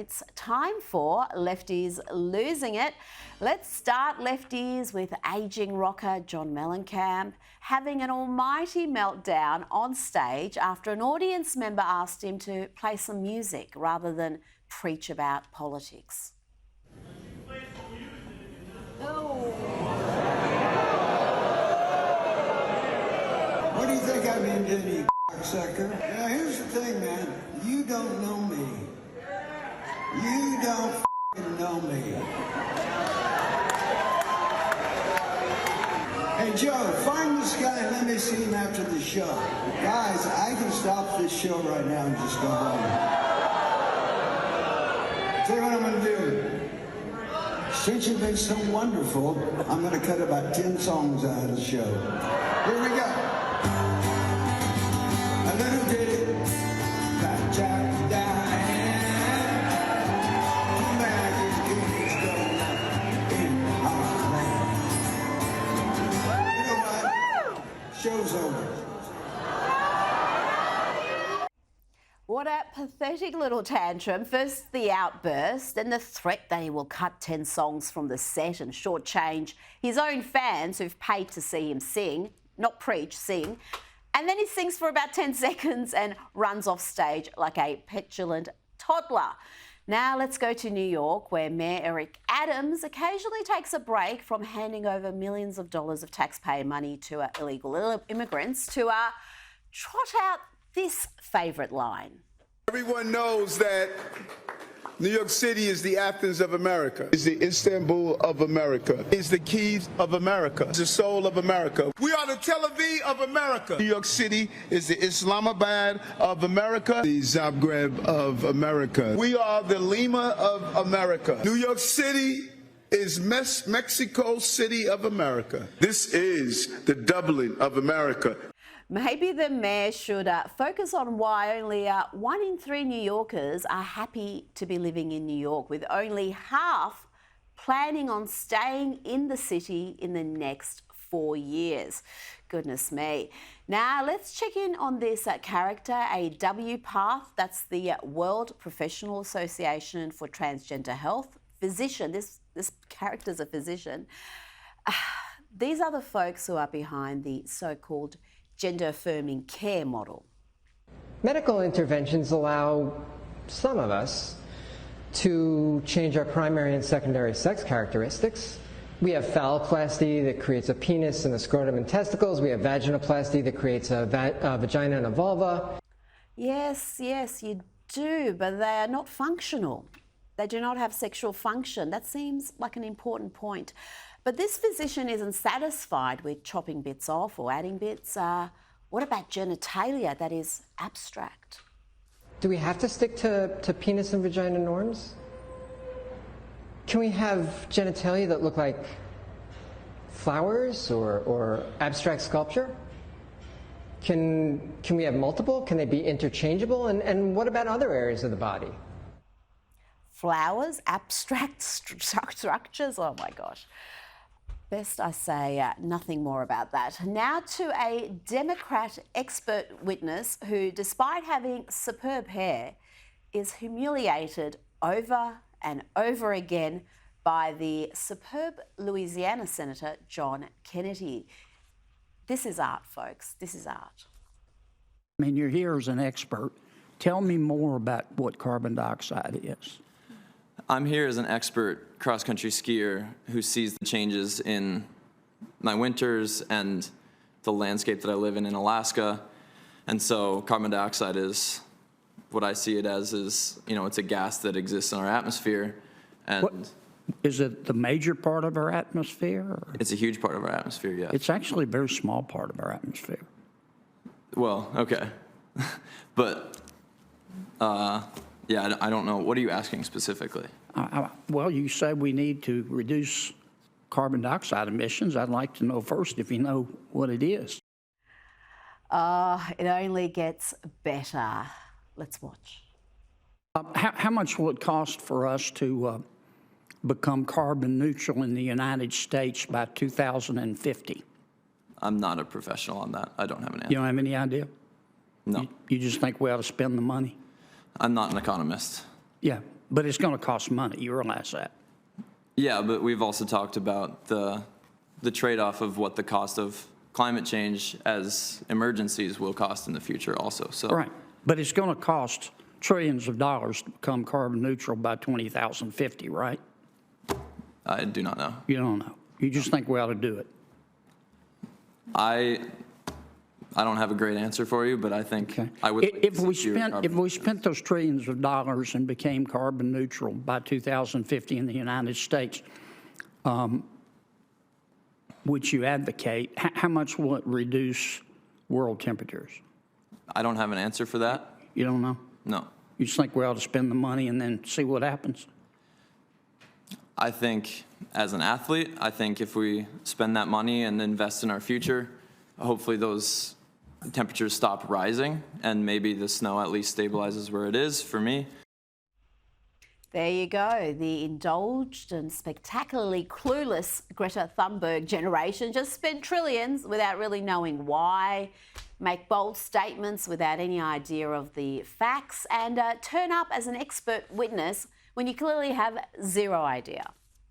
It's time for Lefties Losing It. Let's start, Lefties, with ageing rocker John Mellencamp having an almighty meltdown on stage after an audience member asked him to play some music rather than preach about politics. What do you think I've been doing, you sucker? Now, here's the thing, man. You don't know me. You don't know me. Hey, Joe, find this guy and let me see him after the show. Guys, I can stop this show right now and just go home. Tell you what I'm going to do. Since you've been so wonderful, I'm going to cut about 10 songs out of the show. Here we go. A little ditty about Jack Diane. Two American kings growing up in Heartland. You know what? Show's over. What a pathetic little tantrum. First the outburst, then the threat that he will cut 10 songs from the set and shortchange his own fans who've paid to see him sing, not preach, sing. And then he sings for about 10 seconds and runs off stage like a petulant toddler. Now let's go to New York, where Mayor Eric Adams occasionally takes a break from handing over millions of dollars of taxpayer money to illegal immigrants to trot out this favourite line. Everyone knows that New York City is the Athens of America, is the Istanbul of America, is the keys of America, is the soul of America. We are the Tel Aviv of America. New York City is the Islamabad of America, the Zagreb of America. We are the Lima of America. New York City is Mexico City of America. This is the Dublin of America. Maybe the mayor should focus on why only 1 in 3 New Yorkers are happy to be living in New York, with only half planning on staying in the city in the next 4 years. Goodness me. Now let's check in on this character, a WPATH, that's the World Professional Association for Transgender Health. Physician, this character's a physician. These are the folks who are behind the so-called gender-affirming care model. Medical interventions allow some of us to change our primary and secondary sex characteristics. We have phalloplasty that creates a penis and a scrotum and testicles. We have vaginoplasty that creates a vagina and a vulva. Yes, you do, but they are not functional. They do not have sexual function. That seems like an important point. But this physician isn't satisfied with chopping bits off or adding bits. What about genitalia that is abstract? Do we have to stick to penis and vagina norms? Can we have genitalia that look like flowers or abstract sculpture? Can we have multiple? Can they be interchangeable? And what about other areas of the body? Flowers, abstract structures, oh my gosh. Best I say nothing more about that. Now to a Democrat expert witness who, despite having superb hair, is humiliated over and over again by the superb Louisiana Senator John Kennedy. This is art, folks. This is art. I mean, you're here as an expert. Tell me more about what carbon dioxide is. I'm here as an expert cross-country skier who sees the changes in my winters and the landscape that I live in Alaska. And so carbon dioxide is what I see it as is, it's a gas that exists in our atmosphere. And is it the major part of our atmosphere? Or? It's a huge part of our atmosphere, yeah. It's actually a very small part of our atmosphere. Well, okay. But, yeah, I don't know. What are you asking specifically? Well, you said we need to reduce carbon dioxide emissions. I'd like to know first if you know what it is. It only gets better. Let's watch. How much will it cost for us to become carbon neutral in the United States by 2050? I'm not a professional on that. I don't have an answer. You don't have any idea? No. You just think we ought to spend the money? I'm not an economist. Yeah. But it's going to cost money. You realize that? Yeah, but we've also talked about the trade-off of what the cost of climate change as emergencies will cost in the future also. So. Right. But it's going to cost trillions of dollars to become carbon neutral by 2050, right? I do not know. You don't know. You just think we ought to do it. I don't have a great answer for you, but I think Okay. I would. If we spent those trillions of dollars and became carbon neutral by 2050 in the United States, which you advocate, how much will it reduce world temperatures? I don't have an answer for that. You don't know? No. You just think we ought to spend the money and then see what happens? I think as an athlete, I think if we spend that money and invest in our future, hopefully those temperatures stop rising and maybe the snow at least stabilizes where it is for me. There you go. The indulged and spectacularly clueless Greta Thunberg generation just spent trillions without really knowing why, make bold statements without any idea of the facts, and turn up as an expert witness when you clearly have zero idea.